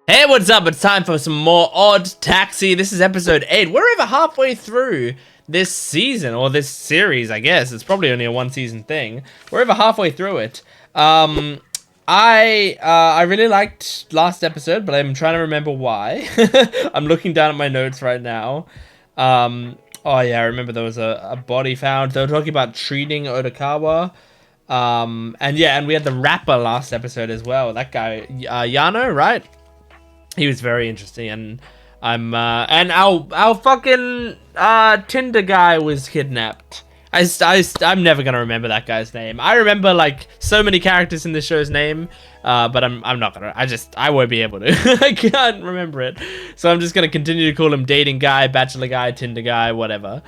Hey, what's up? It's time for some more Odd Taxi. This is episode 8. We're over halfway through this season, or this series, I guess. It's probably only a one-season thing. We're over halfway through it. I really liked last episode, but I'm trying to remember why. I'm looking down at my notes right now. Oh yeah, I remember there was a body found. They were talking about treating Odokawa. And we had the rapper last episode as well. That guy, Yano, right? He was very interesting, and and our fucking Tinder guy was kidnapped. I'm never gonna remember that guy's name. I remember like so many characters in this show's name, but I'm not gonna. I won't be able to. I can't remember it, so I'm just gonna continue to call him dating guy, bachelor guy, Tinder guy, whatever.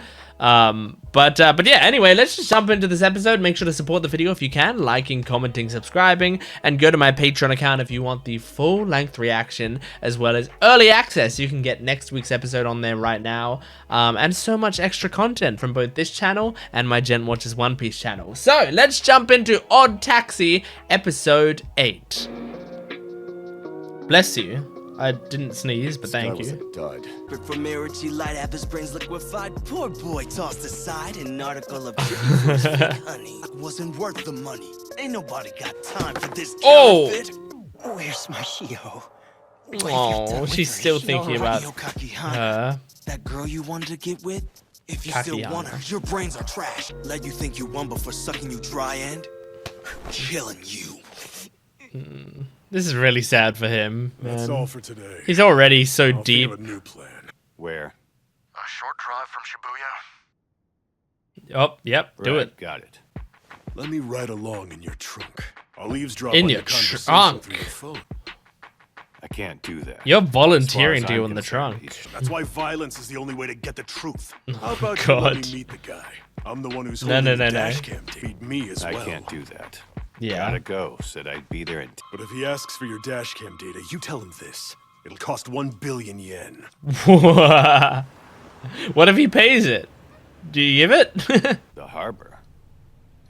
But yeah, anyway, let's just jump into this episode. Make sure to support the video if you can, liking, commenting, subscribing, and go to my Patreon account if you want the full-length reaction, as well as early access. You can get next week's episode on there right now, and so much extra content from both this channel and my Gent Watches One Piece channel. So, let's jump into Odd Taxi, episode 8. Bless you. I didn't sneeze, but thank you. From Eiji, light up his brains liquefied. Poor boy tossed aside an article of honey. Wasn't worth the money. Ain't nobody got time for this counterfeit. Where's my shiho? Oh, she's still thinking about her. That girl you wanted to get with? If you still want her, your brains are trash. Let you think you won before sucking you dry end? Killing you. This is really sad for him, man. That's all for today. He's already so deep. A new plan. Where? A short drive from Shibuya. Oh, yep, do it. Got it. Let me ride along in your trunk. I'll eavesdrop In on your conversation trunk. through your phone. I can't do that. You're volunteering As to far go as in the I'm trunk. concerned, That's why violence is the only way to get the truth. How about you God. let me meet the guy? I'm the one who's No, holding no, the no. dash cam to meet me as I well. can't do that. Yeah. Gotta go. Said I'd be there in... But if he asks for your dash cam data, you tell him this. It'll cost 1 billion yen. What if he pays it? Do you give it? the harbor.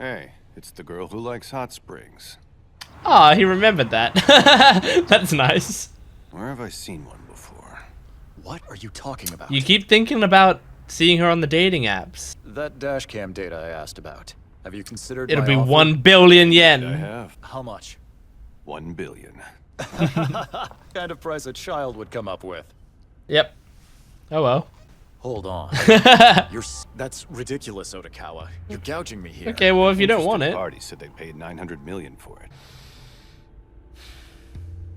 Hey, it's the girl who likes hot springs. Oh, he remembered that. That's nice. Where have I seen one before? What are you talking about? You keep thinking about seeing her on the dating apps. That dashcam data I asked about. Have you considered It'll my be offer? 1 billion I yen. have. How much? 1 billion. Kind of price a child would come up with. Yep. Oh well. Hold on. That's ridiculous, Odokawa. You're gouging me here. Okay, well if you don't want it. Party said they paid 900 million for it.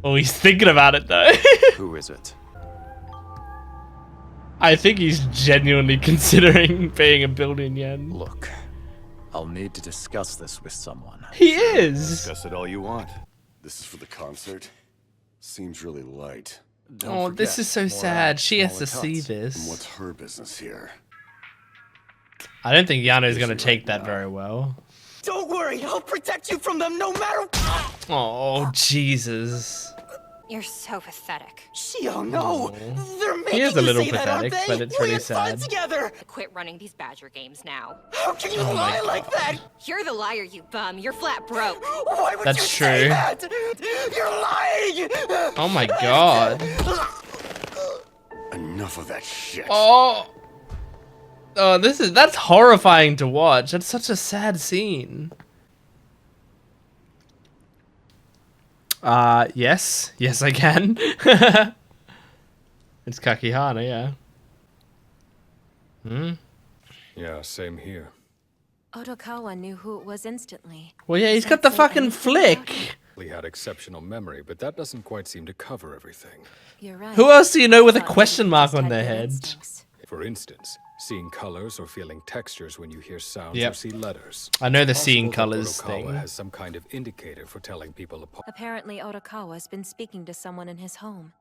Oh, he's thinking about it though. Who is it? I think he's genuinely considering paying 1 billion yen. Look, I'll need to discuss this with someone. He is. Discuss it all you want. This is for the concert. Seems really light. Don't Oh, this forget, is so more sad. She has to smaller see cuts. And this. what's her business here? I don't think Yano's gonna take that very well. Don't worry, I'll protect you from them no matter. Oh, Jesus. You're so pathetic. Shiho, no! They're making He is a you little say that, aren't pathetic, they? but it's We really had fun sad. together. Quit running these Badger games now. How can you Oh my lie like that? You're the liar, you bum. You're flat broke. Why would That's you say true. that? You're lying. Oh my god. Enough of that shit. Oh. Oh, that's horrifying to watch. That's such a sad scene. Yes. Yes, I can. It's Kakihana, yeah. Yeah, same here. Odokawa knew who it was instantly. Well, yeah, he's got the fucking flick. We had exceptional memory, but that doesn't quite seem to cover everything. You're right. Who else do you know with a Thought question maybe mark just on had their good head? instincts. For instance, seeing colors or feeling textures when you hear sounds Yep. or see letters. I know the It's seeing possible that colors Odokawa thing. has some kind of indicator for telling people apart. Apparently, Odokawa's been speaking to someone in his home.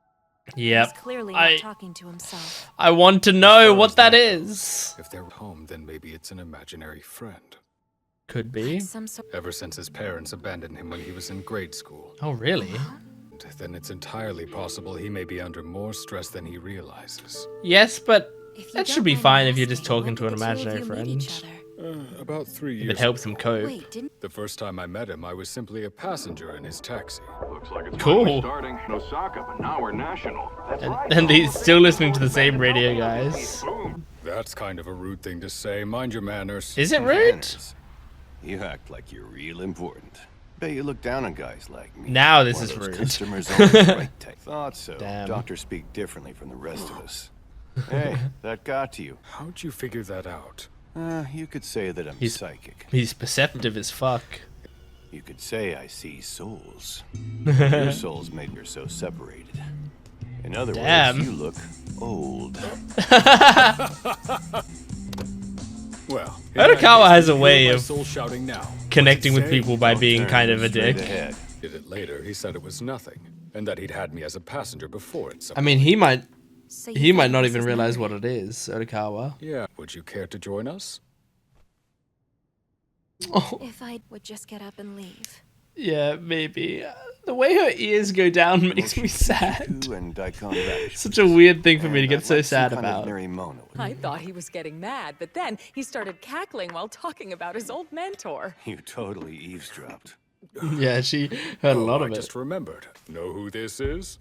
Yep. He's clearly not talking to himself. I want to know what that is. If they're home, then maybe it's an imaginary friend. Could be. Some sort. Ever since his parents abandoned him when he was in grade school. Oh, really? Then it's entirely possible he may be under more stress than he realizes. Yes, but If you that don't should be mind fine if you're asking, just talking when to an did the two of imaginary you meet friend. each other? About 3 years If it helps ago. him cope. Wait, didn't The first time I met him, I was simply a passenger in his taxi. Looks like it's Cool. finally starting in Osaka, but now we're national. That's right. And he's still listening to the same radio, guys. Boom. That's kind of a rude thing to say. Mind your manners. Is it rude? Manners. You act like you're real important. Bet you look down on guys like me. Now this One is of those rude. Customers only right type. Thought so. Damn. Doctors speak differently from the rest of us. Hey, that got to you. How'd you figure that out? You could say that I'm He's- psychic. He's perceptive as fuck. You could say I see souls. Your souls made me so separated. In other Damn. words, you look old. Well, Odokawa has a way of soul shouting now. connecting with Say, people by Don't being turn kind of a straight dick. ahead. Did it later, he said it was nothing, and that he'd had me as a passenger before at some I mean, he might so he might think not this even is realize married? what it is, Odokawa. Yeah. Would you care to join us? Oh, If I would just get up and leave. yeah, maybe. The way her ears go down makes me sad. And Daikon Bash. Such a weird thing for me to And get I'd so like some sad kind of about. Narimono. I thought he was getting mad, but then he started cackling while talking about his old mentor. You totally eavesdropped. Yeah, she heard a lot I of it. just remembered. Know who this is?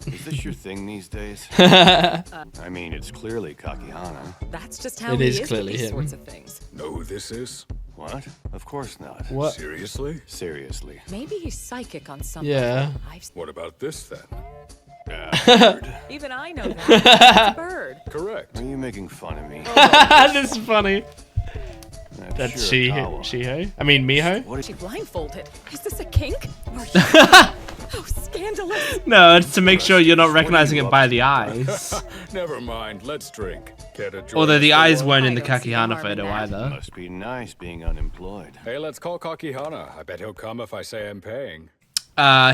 Is this your thing these days? I mean, it's clearly Kakihana. That's just how It he is is clearly with these him. sorts of things. Know who this is? What? Of course not. What? Seriously? Seriously. Maybe he's psychic on something. Yeah. What about this then? Even I know that. It's a bird. Correct. Are you making fun of me? This is funny. That's Shirakawa. Shiho. I mean Miho. What She blindfolded. Is this a kink? Or how scandalous. No, it's to make sure you're not recognizing it by the eyes. Never mind. Let's drink. Care to join Although us the for eyes one? weren't in the I don't see Kakihana harm in photo that. either. Must be nice being unemployed. Hey, let's call Kakihana. I bet he'll come if I say I'm paying.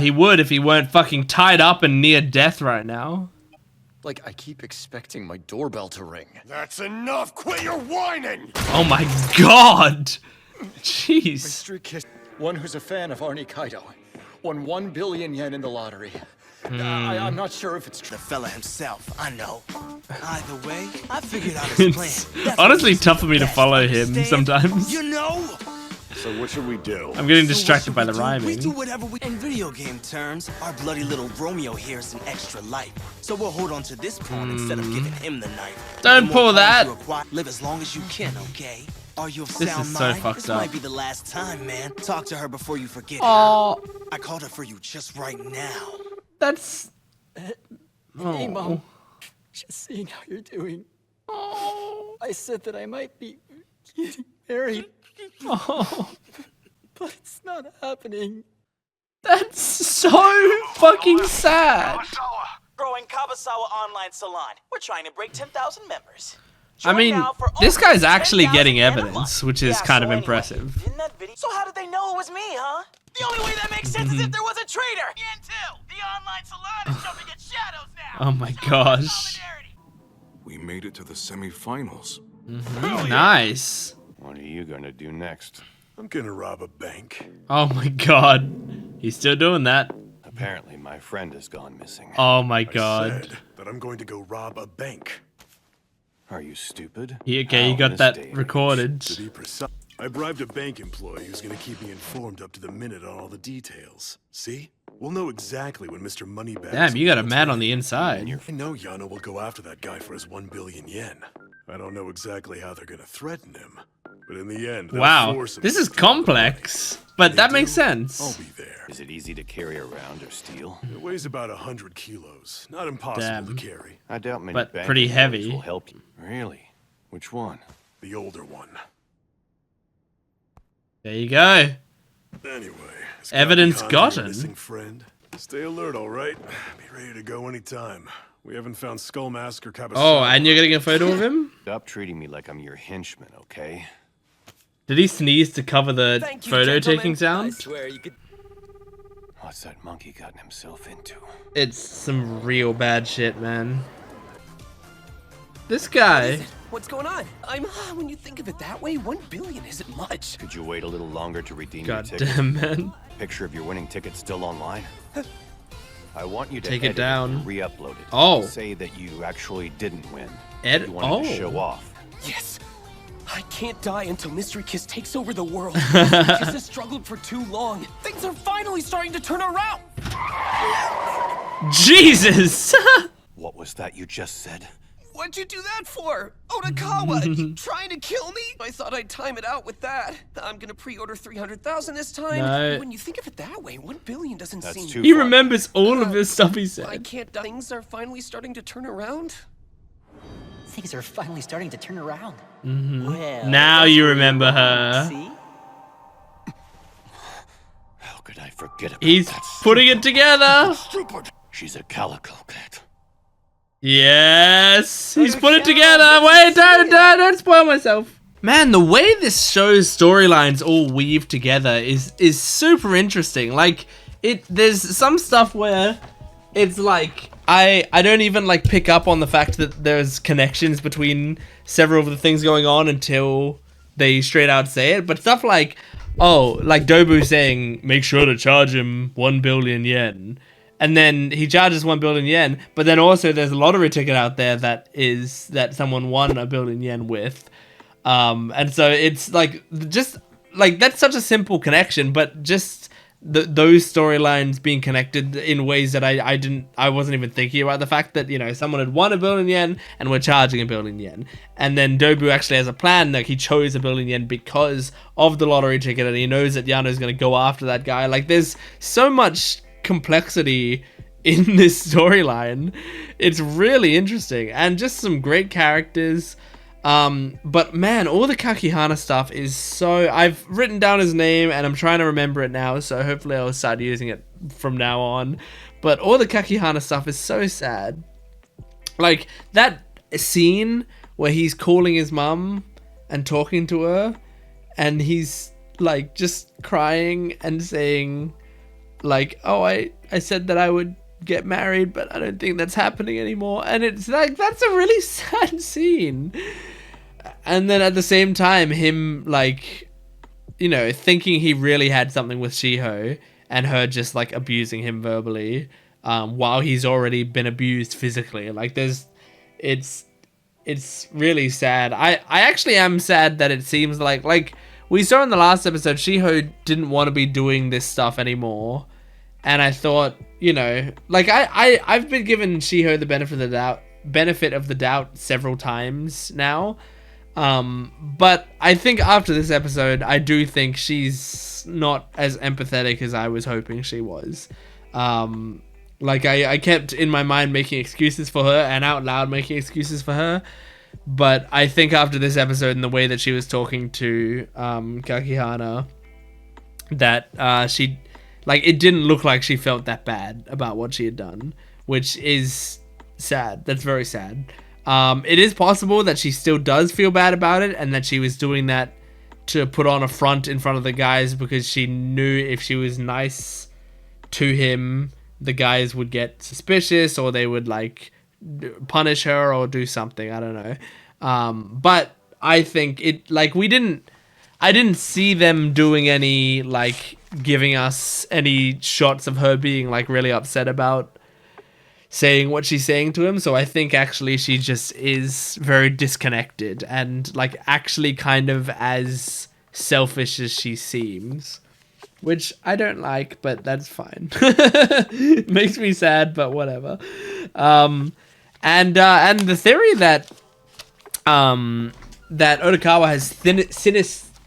He would if he weren't fucking tied up and near death right now. Like, I keep expecting my doorbell to ring. That's enough! Quit your whining! Oh my god! Jeez. Street kiss. One who's a fan of Arnie Kaido. Won 1 billion yen in the lottery. I'm not sure if it's true. The fella himself, I know. Either way, I figured out his plan. It's That's honestly what tough for me to best, follow him understand? sometimes. You know? So what should we do? I'm getting So what distracted should by we the do? rhyming. We do whatever we. In video game terms, our bloody little Romeo here is an extra life. So we'll hold on to this pawn instead of giving him the knife. Don't The more pull pawns that. you acquire, live as long as you can, okay? Are you of This sound is so mind? fucked This up. might be the last time, man. Talk to her before you forget her. Oh, I called her for you just right now. that's. Hey, Mom. Just seeing how you're doing. Oh. I said that I might be getting married, Oh. but it's not happening. That's so fucking sad. Growing Kabasawa Online Salon. We're trying to break 10,000 members. I Join mean, now for this only guy's actually 10,000 getting yen a evidence, month. which is Yeah, kind so of anyway, impressive. in that video, so how did they know it was me, huh? The only way that makes sense is if there was a traitor. Yen too. The online salon is jumping at shadows now. Oh my Show gosh. solidarity. We made it to the semifinals. Nice. What are you gonna do next? I'm gonna rob a bank. Oh my god. He's still doing that. Apparently, my friend has gone missing. Oh my I god. said that I'm going to go rob a bank. Are you stupid? Okay, you How got in that this day and recorded. To be precise, I bribed a bank employee who's gonna keep me informed up to the minute on all the details. See? We'll know exactly when Mr. Moneybags... Damn, you got a man on the inside. I know Yano will go after that guy for his 1 billion yen. I don't know exactly how they're gonna threaten him, but in the end, they'll Wow, force him this to is give up. complex, but They that makes do, I'll sense. be there. Is it easy to carry around or steal? It weighs about 100 kilos. Not impossible Damn. to carry. I doubt many But bank pretty employees heavy. will help you. Really? Which one? The older one. There you go. Anyway, it's Evidence Kakihana, your gotten. Missing friend. Stay alert, all right? Be ready to go anytime. We haven't found Skull Mask or Kabasawa. Oh, and you're getting a photo of him? Stop treating me like I'm your henchman, okay? Did he sneeze to cover the Thank you, photo gentlemen. taking I sound? swear you could. What's that monkey gotten himself into? It's some real bad shit, man. This guy. What's going on? When you think of it that way, 1 billion isn't much. Could you wait a little longer to redeem your God ticket? damn, man. Picture of your winning ticket still online? I want you to Take it edit down. and re-upload it. Oh. Say that you actually didn't win. Edit. You wanted to Oh. show off. Yes. I can't die until Mystery Kiss takes over the world. Mystery Kiss has struggled for too long. Things are finally starting to turn around. Jesus! What was that you just said? What'd you do that for? Odokawa, you trying to kill me? I thought I'd time it out with that. I'm gonna pre-order 300,000 this time. No. When you think of it that way, 1 billion doesn't seem... He remembers all of this stuff he said. I can't die. Things are finally starting to turn around. Things are finally starting to turn around. Well, now you remember her. See? How could I forget about He's that? putting it together. Stupid. She's a calico cat. Yes, he's put it together. Wait, don't spoil myself. Man, the way this show's storylines all weave together is super interesting. Like, there's some stuff where it's like I don't even like pick up on the fact that there's connections between several of the things going on until they straight out say it. But stuff like, oh, like Dobu saying, make sure to charge him 1 billion yen. And then he charges 1 billion yen, but then also there's a lottery ticket out there that someone won 1 billion yen with. And so it's like, just like, that's such a simple connection, but just those storylines being connected in ways that I wasn't even thinking about the fact that, you know, someone had won 1 billion yen and we're charging 1 billion yen. And then Dobu actually has a plan, like he chose 1 billion yen because of the lottery ticket and he knows that Yano's going to go after that guy. Like, there's so much complexity in this storyline. It's really interesting and just some great characters. But man, all the Kakihana stuff is so... I've written down his name and I'm trying to remember it now, so hopefully I'll start using it from now on. But all the Kakihana stuff is so sad. Like, that scene where he's calling his mum and talking to her and he's like just crying and saying like, oh, I said that I would get married, but I don't think that's happening anymore. And it's like, that's a really sad scene. And then at the same time, him like, you know, thinking he really had something with Shiho and her just like abusing him verbally, while he's already been abused physically. Like, it's really sad. I actually am sad that it seems like we saw in the last episode, Shiho didn't want to be doing this stuff anymore. And I thought, you know, like I've been given Shiho the benefit of the doubt several times now. But I think after this episode, I do think she's not as empathetic as I was hoping she was. Like I kept in my mind making excuses for her and out loud making excuses for her. But I think after this episode and the way that she was talking to Kakihana, that she... Like, it didn't look like she felt that bad about what she had done, which is sad. That's very sad. It is possible that she still does feel bad about it and that she was doing that to put on a front in front of the guys because she knew if she was nice to him, the guys would get suspicious or they would, like, punish her or do something. I don't know. But I think it, like, I didn't see them doing any, like, giving us any shots of her being like really upset about saying what she's saying to him. So I think actually she just is very disconnected and like actually kind of as selfish as she seems, which I don't like, but that's fine. It makes me sad, but whatever. And the theory that that Odokawa has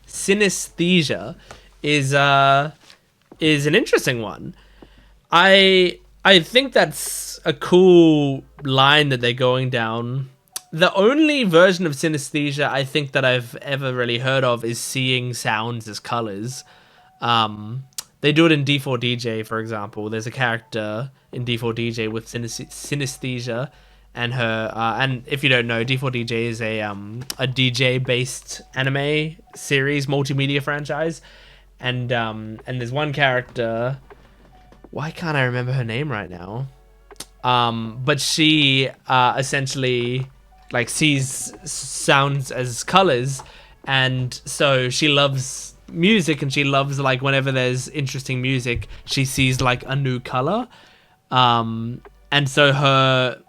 synesthesia is an interesting one. I think that's a cool line that they're going down. The only version of synesthesia I think that I've ever really heard of is seeing sounds as colors. They do it in D4DJ, for example. There's a character in D4DJ with synesthesia, and her. And if you don't know, D4DJ is a DJ-based anime series, multimedia franchise. And there's one character, why can't I remember her name right now? But she essentially like sees sounds as colors, and so she loves music, and she loves like whenever there's interesting music, she sees like a new color. And so her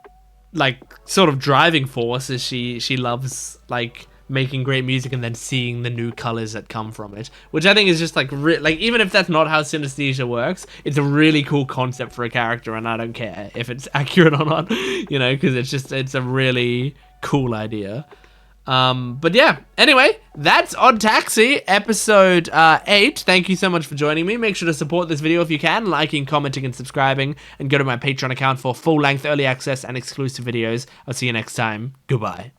like sort of driving force is she loves like making great music and then seeing the new colors that come from it, which I think is just like even if that's not how synesthesia works, it's a really cool concept for a character, and I don't care if it's accurate or not, you know, because it's a really cool idea. But yeah, anyway, that's ODDTAXI episode 8. Thank you so much for joining me. Make sure to support this video if you can, liking, commenting, and subscribing, and go to my Patreon account for full-length early access and exclusive videos. I'll see you next time. Goodbye.